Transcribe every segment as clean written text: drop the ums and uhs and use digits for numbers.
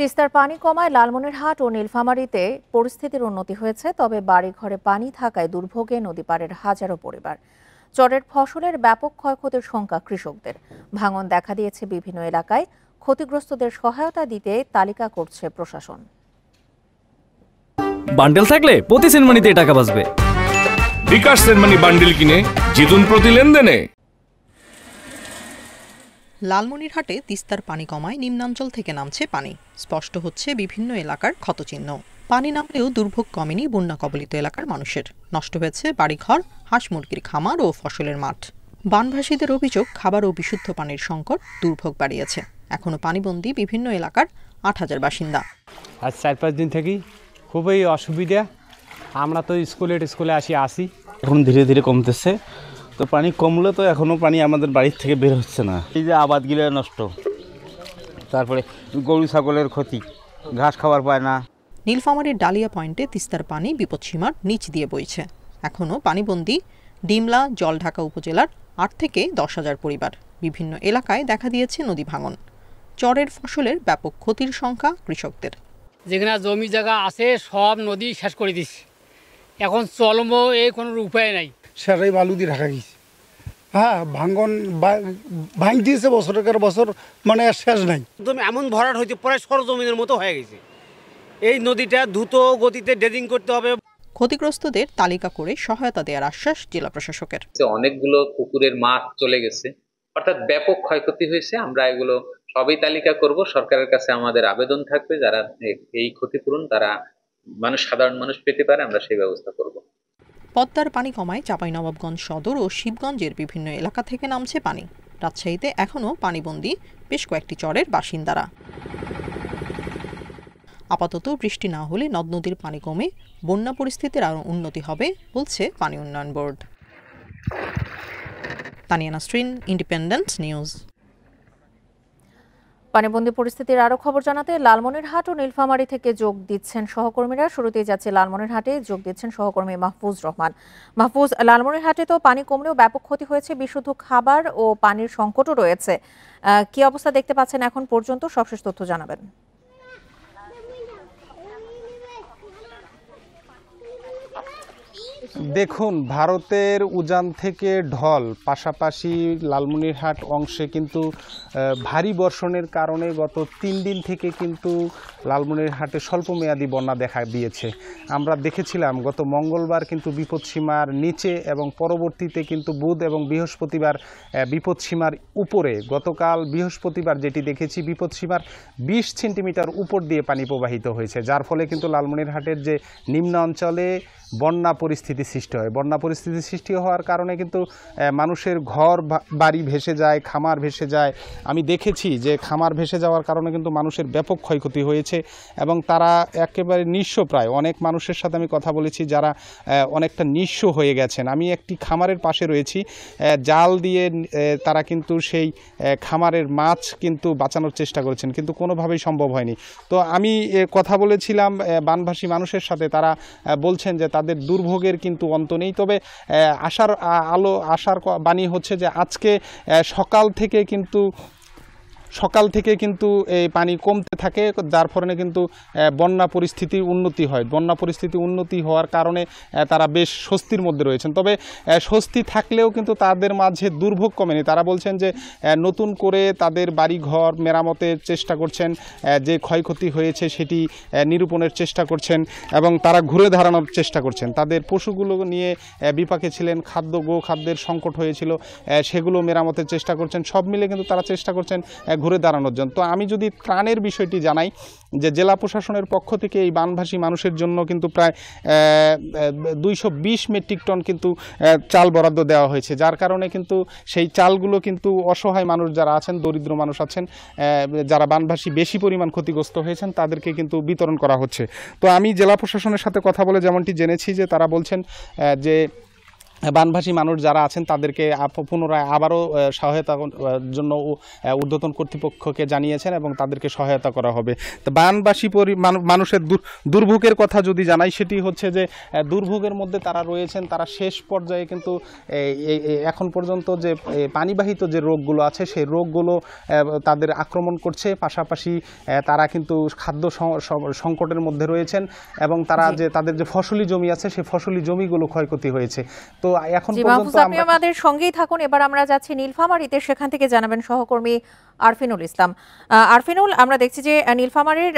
তিস্তার পানি কমায় লালমনিরহাট ও নীলফামারীতে পরিস্থিতির উন্নতি হয়েছে, তবে বাড়িঘরে পানি থাকায় দুর্ভোগে নদী পাড়ের হাজারো পরিবার। চরের ফসলের ব্যাপক ক্ষয়ক্ষতির শঙ্কা কৃষকদের। ভাঙন দেখা দিয়েছে বিভিন্ন এলাকায়। ক্ষতিগ্রস্তদের সহায়তা দিতে তালিকা করছে প্রশাসন। বান্ডেল থাকলে প্রতি সেনমানিতে টাকা বাঁচবে। বিকাশ সেনমানি বান্ডেল কিনে জিতুন প্রতি লেনদেনে। লালমনিরহাটে তিস্তার পানি কমায় নিম্নাঞ্চল থেকে নামছে পানি। স্পষ্ট হচ্ছে বিভিন্ন এলাকার ক্ষতচিহ্ন। পানি নামলেও দুর্ভোগ কমেনি বন্যা কবলিত এলাকার মানুষের। নষ্ট হয়েছে বাড়িঘর, হাঁস মুরগির খামার ও ফসলের মাঠ। বানভাসীদের অভিযোগ, খাবার ও বিশুদ্ধ পানির সংকট দুর্ভোগ বাড়িয়েছে। এখনো পানিবন্দী বিভিন্ন এলাকার ৮,০০০ বাসিন্দা। আজ ৪-৫ দিন থেকেই খুবই অসুবিধা। আমরা তো স্কুলে আসি এখন ধীরে ধীরে কমতেছে। তো পানি কমলে তো এখনও পানি আমাদের বাড়ির থেকে বের হচ্ছে না। এই যে আবাদগুলো নষ্ট, তারপরে গরু ছাগলের ক্ষতি, ঘাস খাবার পায় না। নীলফামারীর ডালিয়া পয়েন্টে তিস্তার পানি বিপদসীমার নিচ দিয়ে বইছে। এখনও পানিবন্দী ডিমলা, জলঢাকা উপজেলার ৮ থেকে ১০,০০০ পরিবার। বিভিন্ন এলাকায় দেখা দিয়েছে নদী ভাঙন। চরের ফসলের ব্যাপক ক্ষতির সংখ্যা কৃষকদের। যেখানে জমি জায়গা আছে সব নদী শেষ করে দিচ্ছে। এখন চলমো এই কোনো উপায় নাই, সেটাই বালু দিয়ে ঢাকা গেছে। হ্যাঁ, ভাঙন ভাঙ দিয়েছে বছরের বছর, মানে শেষ নাই। একদম এমন ভরাট হয়েছে, প্রায় সরজমিনের মতো হয়ে গেছে। এই নদীটা দ্রুত গতিতে ড্রেজিং করতে হবে। ক্ষতিগ্রস্তদের তালিকা করে সহায়তা দেওয়ার আশ্বাস জেলা প্রশাসকের। অনেকগুলো পুকুরের মাছ চলে গেছে, অর্থাৎ ব্যাপক ক্ষয়ক্ষতি হয়েছে। আমরা এগুলো সবই তালিকা করব। সরকারের কাছে আমাদের আবেদন থাকবে, যারা এই ক্ষতিপূরণ তারা সাধারণ মানুষ পেতে পারে, আমরা সেই ব্যবস্থা করব। পদ্মার পানি কমায় চাঁপাইনবাবগঞ্জ সদর ও শিবগঞ্জের বিভিন্ন এলাকা থেকে নামছে পানি। রাজশাহীতে এখনও পানিবন্দী বেশ কয়েকটি চরের বাসিন্দারা। আপাতত বৃষ্টি না হলে নদ নদীর পানি কমে বন্যা পরিস্থিতির আরও উন্নতি হবে বলছে পানি উন্নয়ন board. Tania Nasrin, Independent News. পানিবন্দী পরিস্থিতির আরও খবর জানাতে লালমনিরহাট ও নীলফামারী থেকে যোগ দিচ্ছেন সহকর্মীরা। শুরুতেই যাচ্ছে লালমনিরহাটে, যোগ দিচ্ছেন সহকর্মী মাহফুজ রহমান। মাহফুজ, লালমনিরহাটে তো পানি কমলেও ব্যাপক ক্ষতি হয়েছে, বিশুদ্ধ খাবার ও পানির সংকটও রয়েছে। কি অবস্থা দেখতে পাচ্ছেন এখন পর্যন্ত, সবশেষ তথ্য জানাবেন। দেখুন, ভারতের উজান থেকে ঢল, পাশাপাশি লালমনিরহাট অংশে কিন্তু ভারী বর্ষণের কারণে গত ৩ দিন থেকে কিন্তু লালমনিরহাটে স্বল্পমেয়াদী বন্যা দেখা দিয়েছে। আমরা দেখেছিলাম গত মঙ্গলবার কিন্তু বিপদসীমার নিচে এবং পরবর্তীতে কিন্তু বুধ এবং বৃহস্পতিবার বিপদসীমার উপরে। গতকাল বৃহস্পতিবার যেটি দেখেছি, বিপদসীমার ২০ সেন্টিমিটার উপর দিয়ে পানি প্রবাহিত হয়েছে, যার ফলে কিন্তু লালমনিরহাটের যে নিম্ন অঞ্চলে বন্যা পরিস্থিতি সৃষ্টি হয়। বন্যা পরিস্থিতি সৃষ্টি হওয়ার কারণে কিন্তু মানুষের ঘর বাড়ি ভেসে যায়, খামার ভেসে যায়। আমি দেখেছি যে খামার ভেসে যাওয়ার কারণে কিন্তু মানুষের ব্যাপক ক্ষয়ক্ষতি হয়েছে এবং তারা একেবারে নিঃস্ব প্রায়। অনেক মানুষের সাথে আমি কথা বলেছি যারা অনেকটা নিঃস্ব হয়ে গেছেন। আমি একটি খামারের পাশে রয়েছি, জাল দিয়ে তারা কিন্তু সেই খামারের মাছ কিন্তু বাঁচানোর চেষ্টা করেছেন, কিন্তু কোনোভাবেই সম্ভব হয়নি। তো আমি কথা বলেছিলাম বানভাসী মানুষের সাথে, তারা বলছেন যে তাদের দুর্ভোগের কিন্তু অন্ত নেই। তবে আশার বাণী হচ্ছে যে আজকে সকাল থেকে কিন্তু এই পানি কমতে থাকে, যার ফলে কিন্তু বন্যা পরিস্থিতি উন্নতি হয়। বন্যা পরিস্থিতি উন্নতি হওয়ার কারণে তারা বেশ স্বস্তির মধ্যে রয়েছেন। তবে স্বস্তি থাকলেও কিন্তু তাদের মাঝে দুর্ভোগ কমেনি। তারা বলছেন যে নতুন করে তাদের বাড়িঘর মেরামতের চেষ্টা করছেন, যে ক্ষয়ক্ষতি হয়েছে সেটি নিরূপণের চেষ্টা করছেন এবং তারা ঘুরে দাঁড়ানোর চেষ্টা করছেন। তাদের পশুগুলো নিয়ে বিপাকে ছিলেন, গোখাদ্যের সংকট হয়েছিল, সেগুলো মেরামতের চেষ্টা করছেন। সব মিলে কিন্তু তারা চেষ্টা করছেন ঘুরে দাঁড়ানোর জন্য। তো আমি যদি ত্রাণের বিষয়টি জানাই, যে জেলা প্রশাসনের পক্ষ থেকে এই বানভাসী মানুষের জন্য কিন্তু প্রায় 220 মেট্রিক টন কিন্তু চাল বরাদ্দ দেওয়া হয়েছে, যার কারণে কিন্তু সেই চালগুলো কিন্তু অসহায় মানুষ যারা আছেন, দরিদ্র মানুষ আছেন, যারা বানভাসী বেশি পরিমাণ ক্ষতিগ্রস্ত হয়েছেন, তাদেরকে কিন্তু বিতরণ করা হচ্ছে। তো আমি জেলা প্রশাসনের সাথে কথা বলে যেমনটি জেনেছি যে তারা বলছেন যে বানভাসী মানুষ যারা আছেন তাদেরকে পুনরায় আবারও সহায়তার জন্য ঊর্ধ্বতন কর্তৃপক্ষকে জানিয়েছেন এবং তাদেরকে সহায়তা করা হবে। তো বানভাসী মানুষের দুর্ভোগের কথা যদি জানাই, সেটি হচ্ছে যে দুর্ভোগের মধ্যে তারা রয়েছেন, তারা শেষ পর্যায়ে কিন্তু এখন পর্যন্ত যে পানিবাহিত যে রোগগুলো আছে সেই রোগগুলো তাদের আক্রমণ করছে, পাশাপাশি তারা কিন্তু খাদ্য সংকটের মধ্যে রয়েছেন এবং তারা যে তাদের যে ফসলি জমি আছে সেই ফসলি জমিগুলো ক্ষয়ক্ষতি হয়েছে। তো এখন পর্যন্ত আপনি আমাদের সঙ্গেই থাকুন। এবার আমরা যাচ্ছি নীলফামারীতে, সেখান থেকে জানাবেন সহকর্মী আরফিনুল ইসলাম। আরফিনুল, আমরা দেখছি যে নীলফামারীর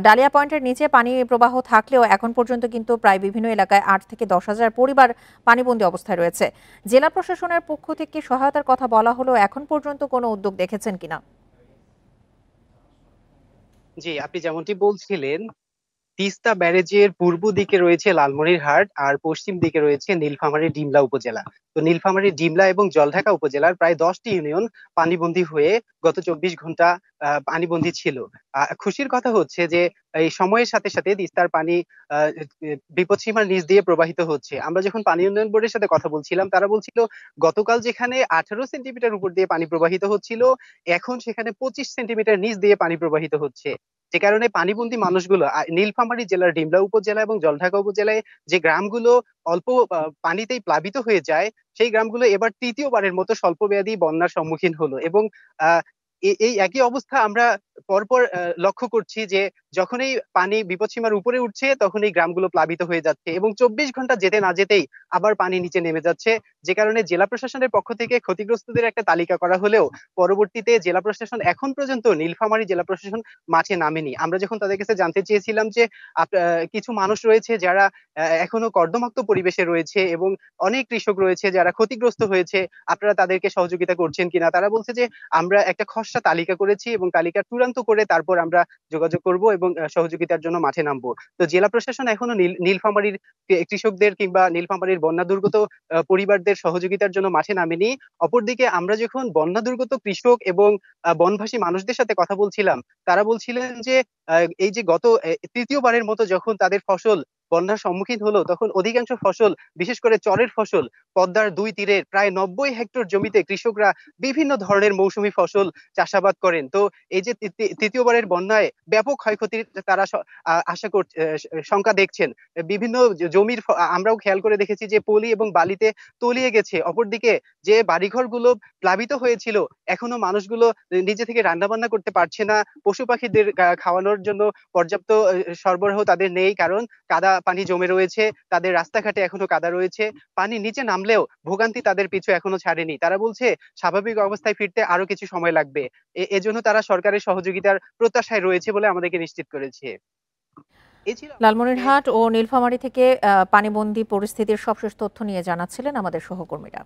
ডালিয়া পয়েন্টের নিচে পানি প্রবাহ থাকলেও এখন পর্যন্ত কিন্তু প্রায় বিভিন্ন এলাকায় 8 থেকে 10,000 পরিবার পানিবন্দী অবস্থায় রয়েছে। জেলা প্রশাসনের পক্ষ থেকে সহায়তার কথা বলা হলো, এখন পর্যন্ত কোনো উদ্যোগ দেখেছেন কিনা? জি, আপনি যেমনটি বলছিলেন, তিস্তা ব্যারেজের পূর্ব দিকে রয়েছে লালমনিরহাট আর পশ্চিম দিকে রয়েছে নীলফামারী ডিমলা উপজেলা। তো নীলফামারী ডিমলা এবং জলঢাকা উপজেলার প্রায় 10টি ইউনিয়ন পানিবন্দী হয়ে গত 24 ঘন্টা পানিবন্দী ছিল। খুশির কথা হচ্ছে যে এই সময়ের সাথে সাথে তিস্তার পানি বিপদসীমার নিচ দিয়ে প্রবাহিত হচ্ছে। আমরা যখন পানি উন্নয়ন বোর্ডের সাথে কথা বলছিলাম, তারা বলছিল গতকাল যেখানে 18 সেন্টিমিটার উপর দিয়ে পানি প্রবাহিত হচ্ছিল, এখন সেখানে 25 সেন্টিমিটার নিচ দিয়ে পানি প্রবাহিত হচ্ছে। যে কারণে পানিবন্দী মানুষগুলো নীলফামারী জেলার ডিমলা উপজেলা এবং জলঢাকা উপজেলায় যে গ্রামগুলো অল্প পানিতেই প্লাবিত হয়ে যায়, সেই গ্রামগুলো এবার তৃতীয়বারের মতো স্বল্পমেয়াদী বন্যার সম্মুখীন হলো। এবং এই একই অবস্থা আমরা পরপর লক্ষ্য করছি যে যখনই পানি বিপদসীমার উপরে উঠছে তখন এই গ্রামগুলো প্লাবিত হয়ে যাচ্ছে এবং 24 ঘন্টা যেতে না যেতেই আবার পানি নিচে নেমে যাচ্ছে। যে কারণে জেলা প্রশাসনের পক্ষ থেকে ক্ষতিগ্রস্তদের একটা তালিকা করা হলেও পরবর্তীতে জেলা প্রশাসন এখন পর্যন্ত নীলফামারী জেলা প্রশাসন মাঠে নামেনি। আমরা যখন তাদের কাছে জানতে চেয়েছিলাম যে কিছু মানুষ রয়েছে যারা এখনো কর্দমাক্ত পরিবেশে রয়েছে এবং অনেক কৃষক রয়েছে যারা ক্ষতিগ্রস্ত হয়েছে, আপনারা তাদেরকে সহযোগিতা করছেন কিনা, তারা বলছে যে আমরা একটা খসড়া তালিকা করেছি এবং তালিকা চূড়ান্ত করে তারপর আমরা যোগাযোগ করব এবং সহযোগিতার জন্য মাঠে নামবো। তো জেলা প্রশাসন এখনো নীলফামারীর কৃষকদের কিংবা নীলফামারীর বন্যা দুর্গত পরিবারদের সহযোগিতার জন্য মাঠে নামেনি। অপরদিকে আমরা যখন বন্যা দুর্গত কৃষক এবং বনভাসী মানুষদের সাথে কথা বলছিলাম, তারা বলছিলেন যে এই যে গত তৃতীয়বারের মতো যখন তাদের ফসল বন্যার সম্মুখীন হলো, তখন অধিকাংশ ফসল, বিশেষ করে চরের ফসল, পদ্মার 2 তীরের প্রায় 90 হেক্টর জমিতে কৃষকরা বিভিন্ন ধরনের মৌসুমী ফসল চাষাবাদ করেন। তো এই যে তৃতীয়বারের বন্যায় ব্যাপক ক্ষয়ক্ষতির তারা শঙ্কা দেখছেন। বিভিন্ন জমির আমরাও খেয়াল করে দেখেছি যে পলি এবং বালিতে তলিয়ে গেছে। অপরদিকে যে বাড়িঘরগুলো প্লাবিত হয়েছিল, এখনো মানুষগুলো নিজে থেকে রান্না বান্না করতে পারছে না। পশু পাখিদের খাওয়ানোর জন্য পর্যাপ্ত সরবরাহ তাদের নেই, কারণ কাদা পানি জমে রয়েছে, তাদের রাস্তাঘাটে এখনো কাদা রয়েছে। পানি নিচে নামলেও ভোগান্তি তাদের পিছু এখনো ছাড়েনি। তারা বলছে স্বাভাবিক অবস্থায় ফিরতে আরো কিছু সময় লাগবে। এজন্য তারা সরকারের সহযোগিতার প্রত্যাশায় রয়েছে বলে আমাদেরকে নিশ্চিত করেছে। লালমনিরহাট ও নীলফামারী থেকে পানিবন্দী পরিস্থিতির সবশেষ তথ্য নিয়ে জানাচ্ছিলেন আমাদের সহকর্মীরা।